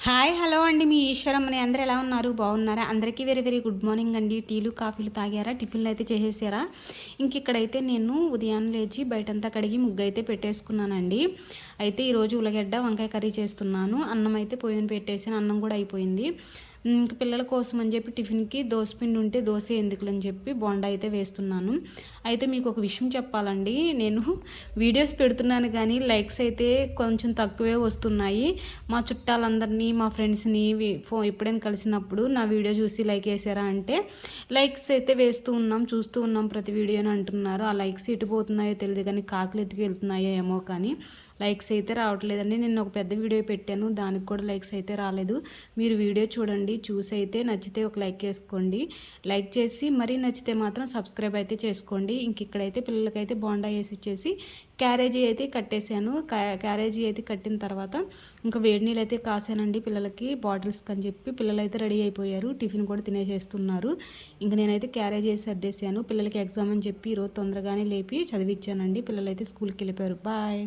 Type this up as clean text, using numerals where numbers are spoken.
Hi hello అండి. మీ ఈశ్వరమ్మని అందరూ ఎలా ఉన్నారు? బాగున్నారా? అందరికీ వెరీ వెరీ గుడ్ మార్నింగ్ అండి. టీలు కాఫీలు తాగారా? టిఫిన్లు అయితే చేసేసారా? ఇక్కడైతే నేను ఉదయాన్నే లేచి బయటంతా కడిగి ముగ్గు అయితే పెట్టేసుకున్నానండి. అయితే ఈరోజు ఉల్లగడ్డ వంకాయ కర్రీ చేస్తున్నాను. అన్నం అయితే పొయ్యిన పెట్టేసాను. అన్నం కూడా అయిపోయింది. ఇంక పిల్లల కోసం అని చెప్పి టిఫిన్కి దోసపిండి ఉంటే దోశ ఎందుకులని చెప్పి బోండా అయితే వేస్తున్నాను. అయితే మీకు ఒక విషయం చెప్పాలండి. నేను వీడియోస్ పెడుతున్నాను కానీ లైక్స్ అయితే కొంచెం తక్కువే వస్తున్నాయి. మా చుట్టాలందరినీ మా ఫ్రెండ్స్ని ఎప్పుడైనా కలిసినప్పుడు నా వీడియో చూసి లైక్ వేసారా అంటే లైక్స్ అయితే వేస్తూ ఉన్నాం, చూస్తూ ఉన్నాం ప్రతి వీడియోని అంటున్నారు. ఆ లైక్స్ ఎటు పోతున్నాయో తెలియదు కానీ కాకులు ఎత్తుకు వెళ్తున్నాయో ఏమో కానీ లైక్స్ అయితే రావట్లేదండి. నేను ఒక పెద్ద వీడియో పెట్టాను, దానికి కూడా లైక్స్ అయితే రాలేదు. మీరు వీడియో చూడండి, చూసి అయితే నచ్చితే ఒక లైక్ వేసుకోండి. లైక్ చేసి మరీ నచ్చితే మాత్రం సబ్స్క్రైబ్ అయితే చేసుకోండి. ఇక్కడైతే పిల్లలకైతే బోండా వేసి ఇచ్చేసి క్యారేజీ అయితే కట్టేశాను. క్యారేజీ అయితే కట్టిన తర్వాత ఇంకా వేడి నీళ్ళు అయితే కాసానండి పిల్లలకి బాటిల్స్కి అని చెప్పి. పిల్లలు అయితే రెడీ అయిపోయారు, టిఫిన్ కూడా తినేసేస్తున్నారు. ఇంకా నేనైతే క్యారేజీ వేసి సర్దేశాను. పిల్లలకి ఎగ్జామ్ అని చెప్పి ఈరోజు తొందరగానే లేపి చదివించానండి. పిల్లలు అయితే స్కూల్కి వెళ్ళిపోయారు. బాయ్.